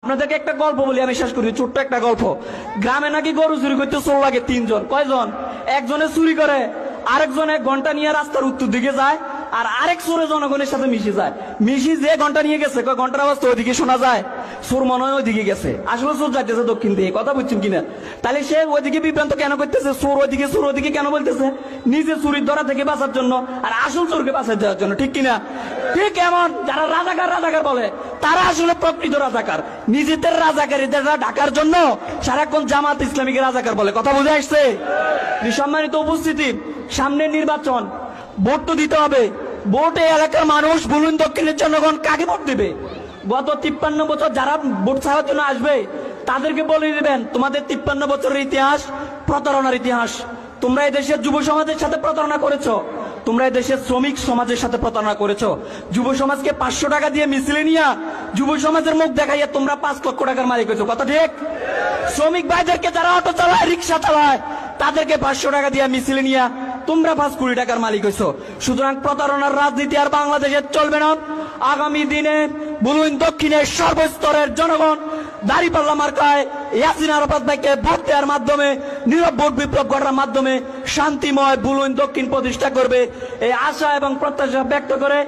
আপনাদেরকে একটা গল্প বলি, আমি শেষ করি। ছোট্ট একটা গল্প। গ্রামে নাকি গরু চুরি করতে চোর লাগে 3 জন। কয়জন? একজনে চুরি করে, আরেকজনে ঘন্টা নিয়ে রাস্তার উত্তর দিকে যায়, আর আরেক চোরে জনগণের সাথে মিশে যায়। মিশি যে ঘন্টা নিয়ে গেছে, ঘন্টার আওয়াজ তো ওইদিকে শোনা যায়, চোর মনে হয় ওইদিকে গেছে, আসলে চোর যাইতেছে দক্ষিণ দিকে। কথা বুঝছেন কিনা? তাহলে সে ওইদিকে বিভ্রান্ত কেন করতেছে? চোর ওইদিকে কেন বলতেছে? নিজে চুরির ধরা থেকে বাঁচার জন্য, আর আসল চোরকে বাঁচার দেওয়ার জন্য। ঠিক কিনা? ঠিক এমন যারা রাজাকার বলে, তারা আসলে প্রকৃত রাজাকার। নিজেদের রাজাকারীদের ঢাকার জন্য সারাক্ষণ জামাত ইসলামীকে রাজাকার বলে। কথা বুঝে আসছে? সম্মানিত উপস্থিতি, সামনে নির্বাচন, ভোট তো দিতে হবে। ভোটে এলাকার মানুষ, বলুন দক্ষিণের জনগণ কাকে ভোট দিবে? গত 53 বছর যারা ভোট চাওয়ার জন্য আসবে, তাদেরকে বলে দিবেন তোমাদের 53 বছরের ইতিহাস প্রতারণার ইতিহাস। তোমরা এই দেশের যুব সমাজের সাথে প্রতারণা করেছো, তোমরা এই দেশের শ্রমিক সমাজের সাথে প্রতারণা করেছো। যুব সমাজকে 500 টাকা দিয়ে মিছিলে নিয়ে যুব সমাজের মুখ দেখাইয়া তোমরা 5 লক্ষ টাকার মালিক হয়েছো। কথা ঠিক? শ্রমিক ভাইদেরকে যারা অটো চালায়, রিক্সা চালায়, তাদেরকে 500 টাকা দিয়ে মিছিলে নিয়ে তোমরা 5 কোটি টাকার মালিক হয়েছো। সুতরাং প্রতারণার রাজনীতি আর বাংলাদেশে চলবে না। আগামী দিনে বলুন দক্ষিণের সর্বস্তরের জনগণ দাঁড়িপাল্লা মার্কায় ইয়াসিন আরাফাত ভাইকে ভোট দেওয়ার মাধ্যমে, নীরব ভোট বিপ্লব করার মাধ্যমে শান্তিময় বলুন দক্ষিণ প্রতিষ্ঠা করবে, এই আশা এবং প্রত্যাশা ব্যক্ত করে